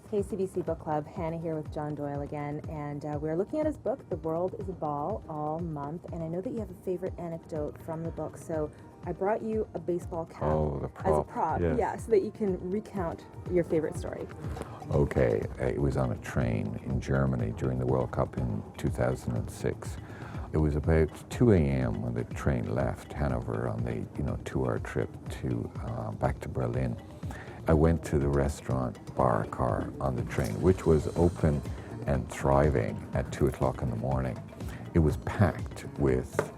Hey, CBC Book Club, Hannah here with John Doyle again, and we're looking at his book, The World is a Ball, all month, and I know that you have a favorite anecdote from the book, so I brought you a baseball cap as a prop, yes. so that you can recount your favorite story. Okay, it was on a train in Germany during the World Cup in 2006. It was about 2 a.m. when the train left Hanover on the 2-hour trip to back to Berlin. I went to the restaurant bar car on the train, which was open and thriving at 2 o'clock in the morning. It was packed with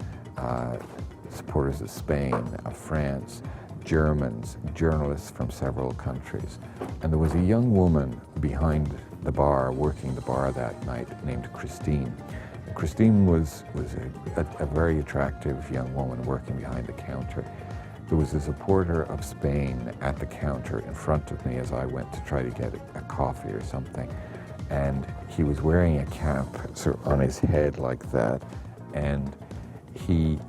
supporters of Spain, of France, Germans, journalists from several countries. And there was a young woman behind the bar, working the bar that night, named Christine. Christine was a very attractive young woman working behind the counter. There was a supporter of Spain at the counter in front of me as I went to try to get a coffee or something. And he was wearing a cap sort of on his head like that. And he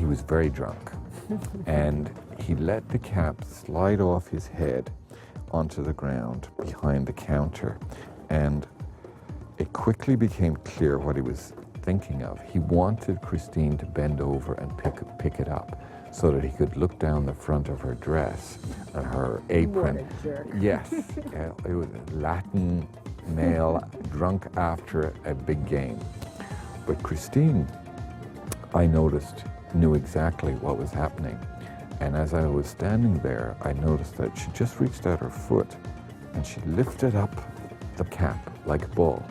was very drunk. And he let the cap slide off his head onto the ground behind the counter. And it quickly became clear what he was thinking of. He wanted Christine to bend over and pick it up, so that he could look down the front of her dress and her apron. What a jerk. Yes, it was a Latin male drunk after a big game. But Christine, I noticed, knew exactly what was happening. And as I was standing there, I noticed that she just reached out her foot and she lifted up the cap like a ball.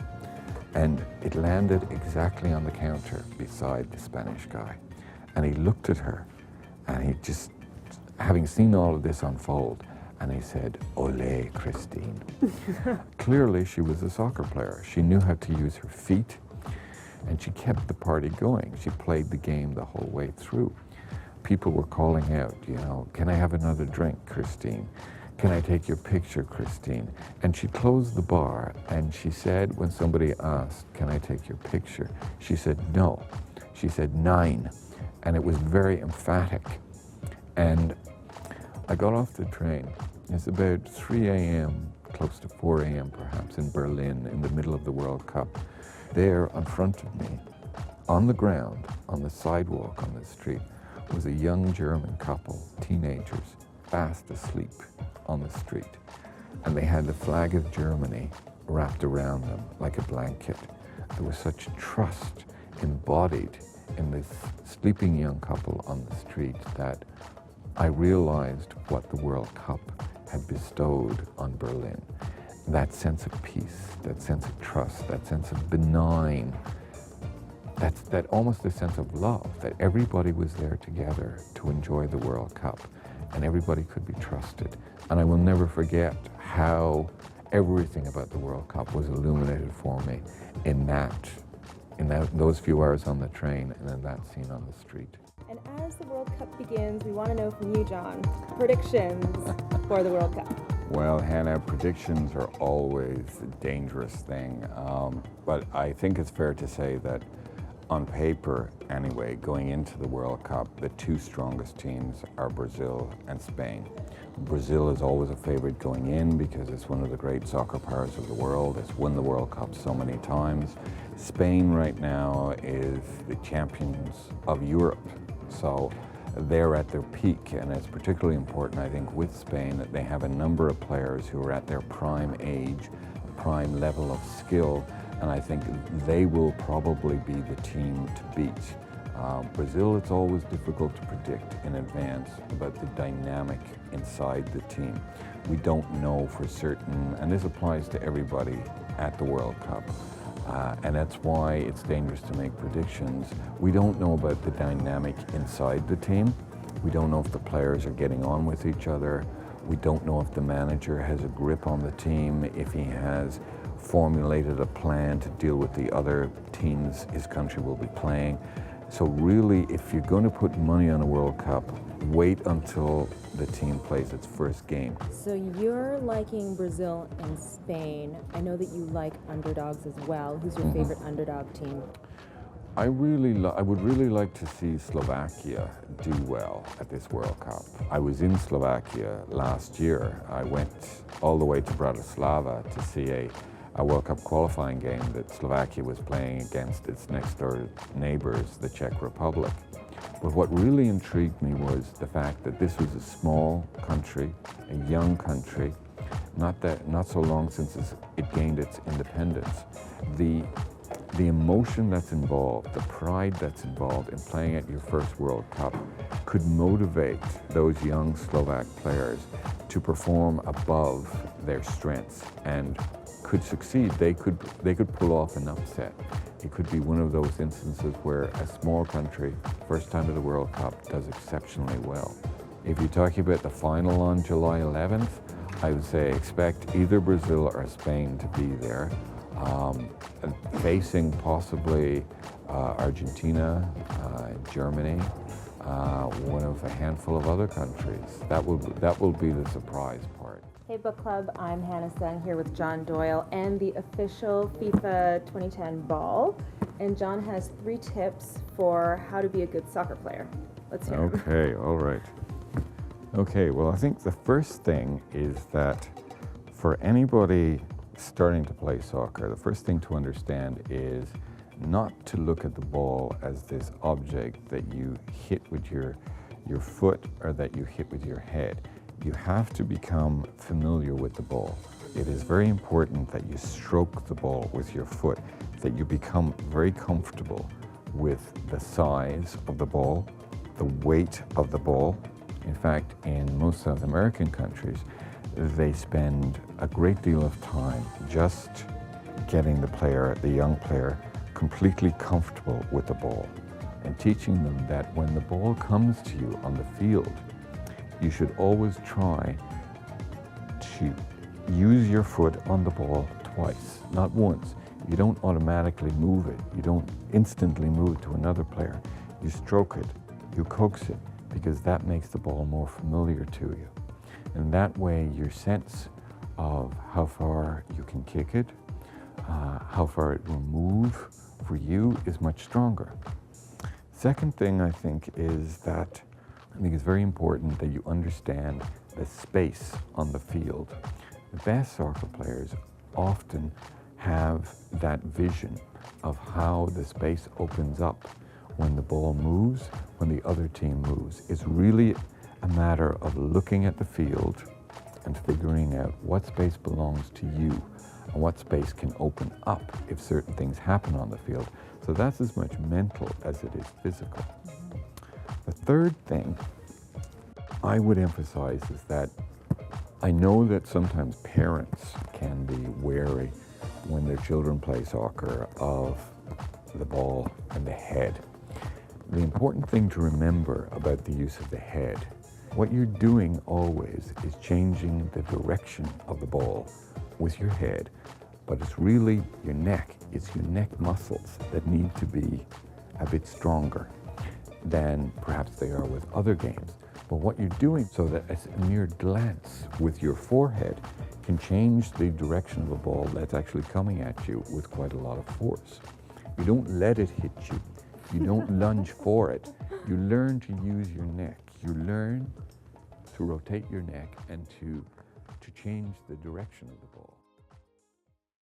And it landed exactly on the counter beside the Spanish guy. And he looked at her. And he just, having seen all of this unfold, and he said, "Ole, Christine." Clearly, she was a soccer player. She knew how to use her feet, and she kept the party going. She played the game the whole way through. People were calling out, "Can I have another drink, Christine? Can I take your picture, Christine?" And she closed the bar, and she said, when somebody asked, "Can I take your picture?" she said, "No." She said, "9." And it was very emphatic. And I got off the train. It's about 3 a.m., close to 4 a.m. perhaps, in Berlin, in the middle of the World Cup. There, in front of me, on the ground, on the sidewalk on the street, was a young German couple, teenagers, fast asleep on the street. And they had the flag of Germany wrapped around them like a blanket. There was such trust embodied in this sleeping young couple on the street that I realized what the World Cup had bestowed on Berlin. That sense of peace, that sense of trust, that sense of benign, that almost a sense of love, that everybody was there together to enjoy the World Cup and everybody could be trusted. And I will never forget how everything about the World Cup was illuminated for me in those few hours on the train and in that scene on the street. And as the World Cup begins, we want to know from you, John, predictions for the World Cup. Well, Hannah, predictions are always a dangerous thing, but I think it's fair to say that on paper, anyway, going into the World Cup, the two strongest teams are Brazil and Spain. Brazil is always a favorite going in because it's one of the great soccer powers of the world. It's won the World Cup so many times. Spain right now is the champions of Europe, so they're at their peak, and it's particularly important, I think, with Spain that they have a number of players who are at their prime age, prime level of skill, and I think they will probably be the team to beat. Brazil, it's always difficult to predict in advance about the dynamic inside the team. We don't know for certain, and this applies to everybody at the World Cup. And that's why it's dangerous to make predictions. We don't know about the dynamic inside the team. We don't know if the players are getting on with each other. We don't know if the manager has a grip on the team, if he has formulated a plan to deal with the other teams his country will be playing. So really, if you're going to put money on a World Cup, wait until the team plays its first game. So you're liking Brazil and Spain. I know that you like underdogs as well. Who's your favorite underdog team? I would really like to see Slovakia do well at this World Cup. I was in Slovakia last year. I went all the way to Bratislava to see a World Cup qualifying game that Slovakia was playing against its next door neighbors, the Czech Republic. But what really intrigued me was the fact that this was a small country, a young country, not so long since it gained its independence. The emotion that's involved, the pride that's involved in playing at your first World Cup could motivate those young Slovak players to perform above their strengths and could succeed. They could pull off an upset. It could be one of those instances where a small country, first time at the World Cup, does exceptionally well. If you're talking about the final on July 11th, I would say expect either Brazil or Spain to be there. Facing possibly Argentina, Germany, one of a handful of other countries. That will be the surprise part. Hey Book Club, I'm Hannah Sung here with John Doyle and the official FIFA 2010 ball. And John has 3 tips for how to be a good soccer player. Let's hear them. Okay, all right. Okay, well, I think the first thing is that for anybody starting to play soccer, the first thing to understand is not to look at the ball as this object that you hit with your foot or that you hit with your head. You have to become familiar with the ball. It is very important that you stroke the ball with your foot, that you become very comfortable with the size of the ball, the weight of the ball. In fact, in most South American countries, they spend a great deal of time just getting the young player, completely comfortable with the ball and teaching them that when the ball comes to you on the field, you should always try to use your foot on the ball twice, not once. You don't automatically move it. You don't instantly move it to another player. You stroke it, you coax it, because that makes the ball more familiar to you. And that way your sense of how far you can kick it, how far it will move for you is much stronger. Second thing I think is that I think it's very important that you understand the space on the field. The best soccer players often have that vision of how the space opens up when the ball moves, when the other team moves. It's really a matter of looking at the field and figuring out what space belongs to you and what space can open up if certain things happen on the field. So that's as much mental as it is physical. The third thing I would emphasize is that I know that sometimes parents can be wary when their children play soccer of the ball and the head. The important thing to remember about the use of the head, what you're doing always is changing the direction of the ball with your head, but it's really your neck. It's your neck muscles that need to be a bit stronger than perhaps they are with other games. But what you're doing so that a mere glance with your forehead can change the direction of a ball that's actually coming at you with quite a lot of force. You don't let it hit you. You don't lunge for it. You learn to use your neck. You learn to rotate your neck and to change the direction of the ball.